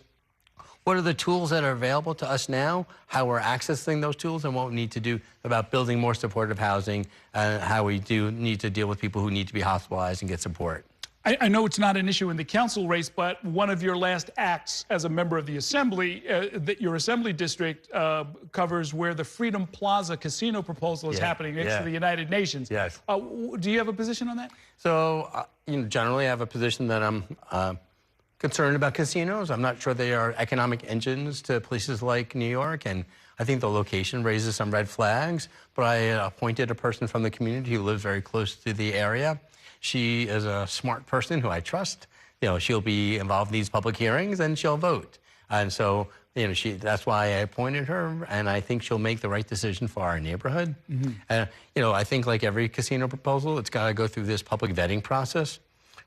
What are the tools that are available to us now, how we're accessing those tools, and what we need to do about building more supportive housing, and how we do need to deal with people who need to be hospitalized and get support. I know it's not an issue in the council race, but one of your last acts as a member of the Assembly, your Assembly district covers where the Freedom Plaza casino proposal is happening next to the United Nations. Yes. Do you have a position on that? So, generally I have a position that I'm concerned about casinos. I'm not sure they are economic engines to places like New York, and I think the location raises some red flags, but I appointed a person from the community who lives very close to the area. She is a smart person who I trust. She'll be involved in these public hearings and she'll vote. And so, that's why I appointed her, and I think she'll make the right decision for our neighborhood. And, I think like every casino proposal, it's got to go through this public vetting process.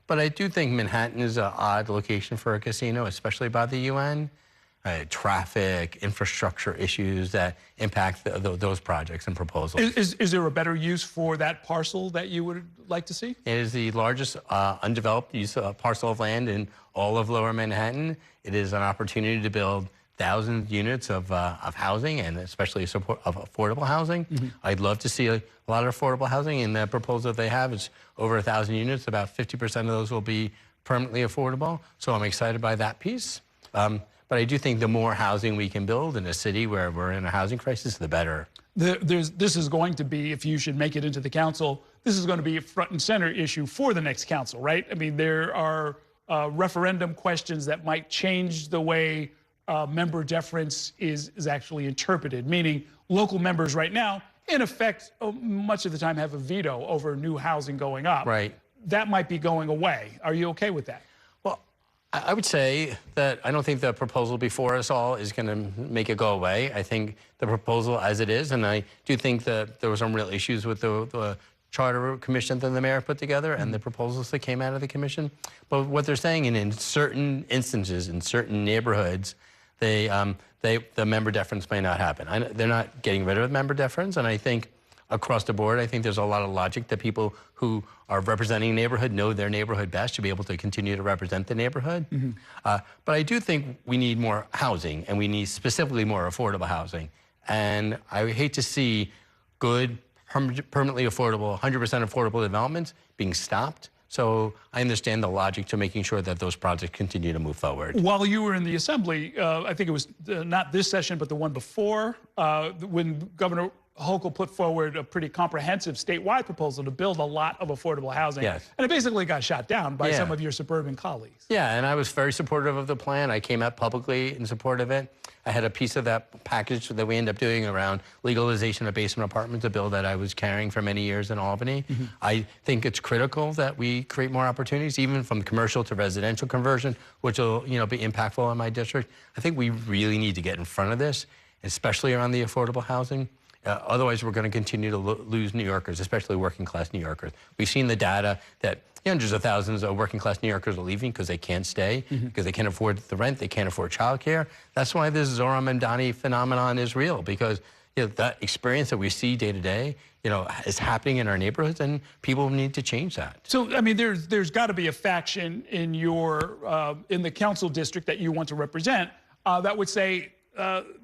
But I do think Manhattan is an odd location for a casino, especially by the UN. Traffic, infrastructure issues that impact those projects and proposals. Is there a better use for that parcel that you would like to see? It is the largest undeveloped parcel of land in all of Lower Manhattan. It is an opportunity to build thousands of units of housing, and especially of affordable housing. I'd love to see a lot of affordable housing. In the proposal that they have, it's over 1,000 units. About 50% of those will be permanently affordable. So I'm excited by that piece. But I do think the more housing we can build in a city where we're in a housing crisis, the better. This is going to be, if you should make it into the council, this is going to be a front and center issue for the next council, right? I mean, there are referendum questions that might change the way member deference is actually interpreted, meaning local members right now, in effect, much of the time have a veto over new housing going up. Right. That might be going away. Are you okay with that? I would say that I don't think the proposal before us all is going to make it go away. I think the proposal as it is, and I do think that there were some real issues with the charter commission that the mayor put together and the proposals that came out of the commission. But what they're saying, in certain instances, in certain neighborhoods, the member deference may not happen. They're not getting rid of member deference, and I think across the board, I think there's a lot of logic that people who are representing a neighborhood know their neighborhood best to be able to continue to represent the neighborhood. But I do think we need more housing, and we need specifically more affordable housing. And I hate to see good, permanently affordable, 100% affordable developments being stopped So I understand the logic to making sure that those projects continue to move forward. While you were in the Assembly, I think it was not this session, but the one before, when Governor Hochul put forward a pretty comprehensive statewide proposal to build a lot of affordable housing. Yes. And it basically got shot down by some of your suburban colleagues. Yeah, and I was very supportive of the plan. I came out publicly in support of it. I had a piece of that package that we ended up doing around legalization of basement apartments, a bill that I was carrying for many years in Albany. I think it's critical that we create more opportunities, even from commercial to residential conversion, which will, be impactful in my district. I think we really need to get in front of this, especially around the affordable housing. Otherwise, we're going to continue to lose New Yorkers, especially working-class New Yorkers. We've seen the data that hundreds of thousands of working-class New Yorkers are leaving because they can't stay, because they can't afford the rent, they can't afford childcare. That's why this Zohar Mamdani phenomenon is real, because that experience that we see day to day, is happening in our neighborhoods, and people need to change that. So, I mean, there's got to be a faction in in the council district that you want to represent that would say,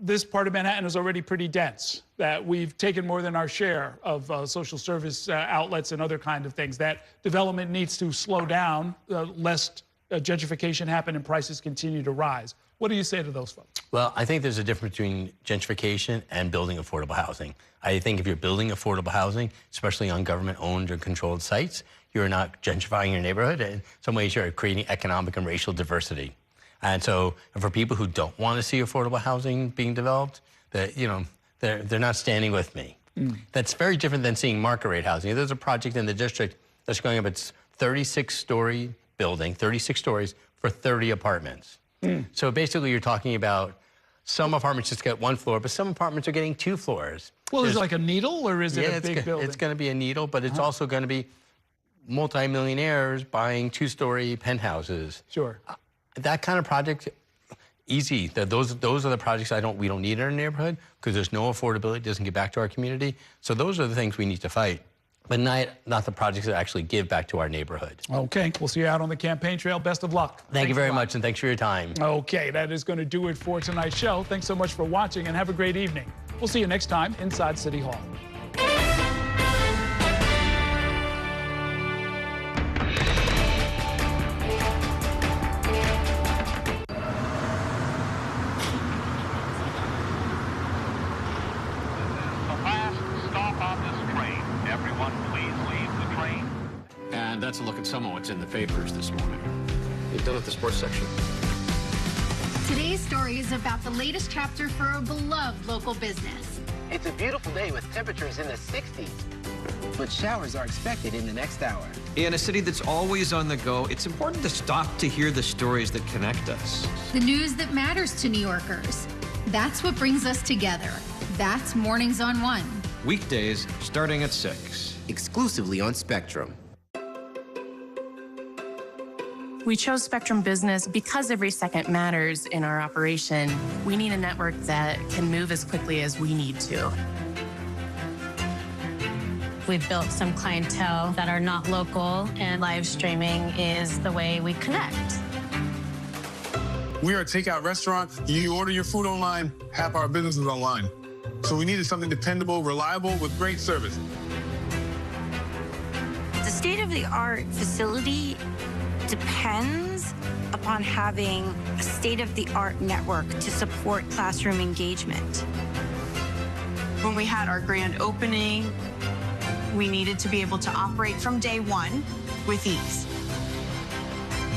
this part of Manhattan is already pretty dense, that we've taken more than our share of social service outlets and other kind of things, that development needs to slow down lest gentrification happen and prices continue to rise. What do you say to those folks? Well, I think there's a difference between gentrification and building affordable housing. I think if you're building affordable housing, especially on government-owned or controlled sites, you're not gentrifying your neighborhood. In some ways, you're creating economic and racial diversity. And so for people who don't want to see affordable housing being developed, they're not standing with me. That's very different than seeing market rate housing. There's a project in the district that's going up. It's 36-story building, 36 stories for 30 apartments. So basically you're talking about some apartments just get one floor, but some apartments are getting 2 floors. Well, is it like a needle, or is it a big building? It's going to be a needle, but it's also going to be multimillionaires buying 2-story penthouses. Sure. That kind of project, easy. Those are the projects we don't need in our neighborhood, because there's no affordability, it doesn't get back to our community. So those are the things we need to fight, but not the projects that actually give back to our neighborhood. Okay, we'll see you out on the campaign trail. Best of luck. Thank you very much, and thanks for your time. Okay, that is going to do it for tonight's show. Thanks so much for watching, and have a great evening. We'll see you next time inside City Hall. And that's a look at some of what's in the papers this morning. You've done at the sports section. Today's story is about the latest chapter for a beloved local business. It's a beautiful day with temperatures in the 60s, but showers are expected in the next hour. In a city that's always on the go, it's important to stop to hear the stories that connect us. The news that matters to New Yorkers. That's what brings us together. That's Mornings on One. Weekdays starting at 6. Exclusively on Spectrum. We chose Spectrum Business because every second matters in our operation. We need a network that can move as quickly as we need to. We've built some clientele that are not local, and live streaming is the way we connect. We are a takeout restaurant. You order your food online, half our business is online. So we needed something dependable, reliable, with great service. The state-of-the-art facility depends upon having a state-of-the-art network to support classroom engagement. When we had our grand opening, we needed to be able to operate from day one with ease.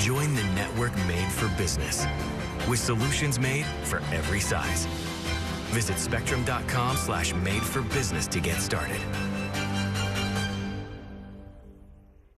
Join the network made for business, with solutions made for every size. Visit spectrum.com/made for business to get started.